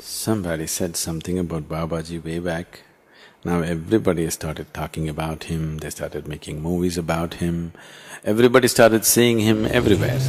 Somebody said something about Babaji way back. Now everybody has started talking about him, they started making movies about him, everybody started seeing him everywhere.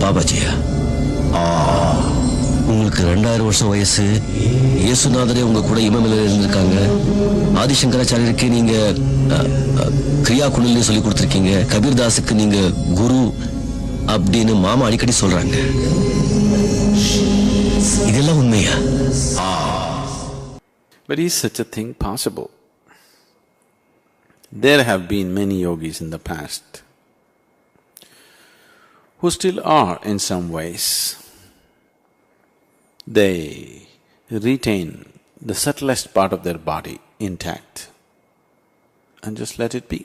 பாபாஜியா? உங்களுக்கு 2000 வருஷம் வயசு. இயேசுநாதரே உங்க கூட இமமலையில இருந்திருக்காங்க. ஆதிசங்கராச்சாரியருக்கு நீங்க கிரியா குணலிலே சொல்லி கொடுத்திருக்கீங்க. கபீர்தாஸுக்கு நீங்க குரு அப்படின்னு மாமா அடிக்கடி சொல்றாங்க. இதெல்லாம் உண்மையா? But is such a thing possible? There have been many yogis in the past who still are in some ways. They retain the subtlest part of their body intact and just let it be.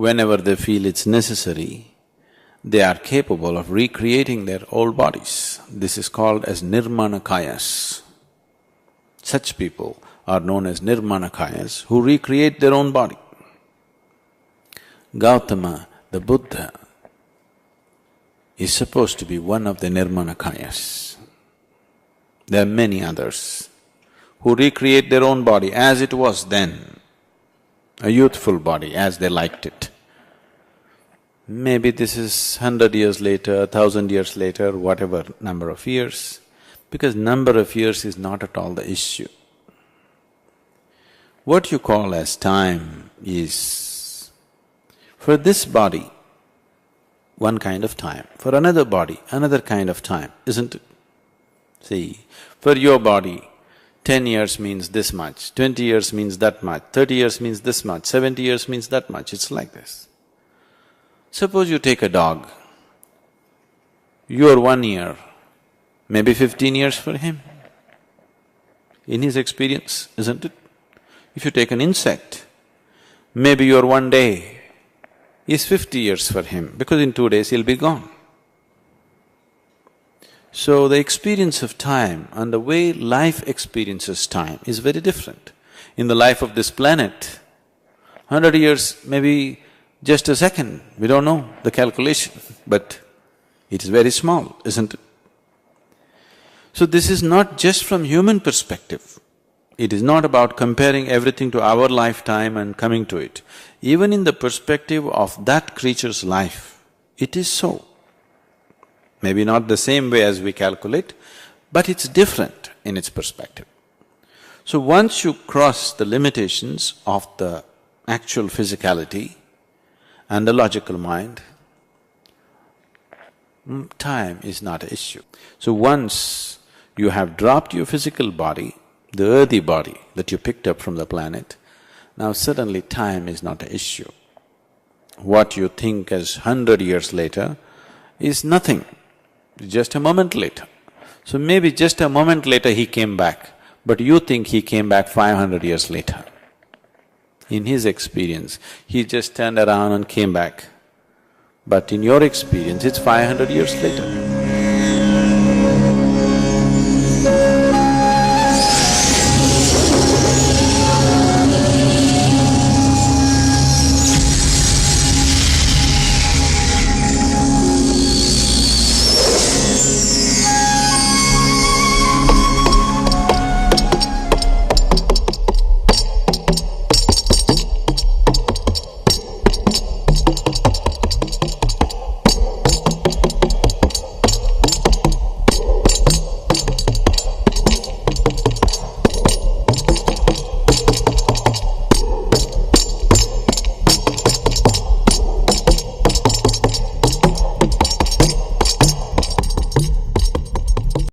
Whenever they feel it's necessary, they are capable of recreating their old bodies. This is called as nirmanakayas. Such people are known as nirmanakayas who recreate their own body. Gautama, the Buddha, is supposed to be one of the nirmanakayas. There are many others who recreate their own body as it was then, a youthful body as they liked it. Maybe this is 100 years later, 1,000 years later, whatever number of years, because number of years is not at all the issue. What you call as time is, for this body, one kind of time, for another body, another kind of time, isn't it? See, for your body, 10 years means this much, 20 years means that much, 30 years means this much, 70 years means that much, it's like this. Suppose you take a dog, your 1 year, maybe 15 years for him, in his experience, isn't it? If you take an insect, maybe your 1 day is 50 years for him, because in 2 days he'll be gone. So the experience of time and the way life experiences time is very different. In the life of this planet, 100 years may be just a second, we don't know the calculation, but it is very small, isn't it? So this is not just from human perspective. It is not about comparing everything to our lifetime and coming to it. Even in the perspective of that creature's life, it is so. Maybe not the same way as we calculate, but it's different in its perspective. So once you cross the limitations of the actual physicality and the logical mind, time is not an issue. So once you have dropped your physical body, the earthy body that you picked up from the planet, now suddenly time is not an issue. What you think as 100 years later is nothing, just a moment later. So maybe just a moment later he came back, but you think he came back 500 years later. In his experience, he just turned around and came back. But in your experience, it's 500 years later.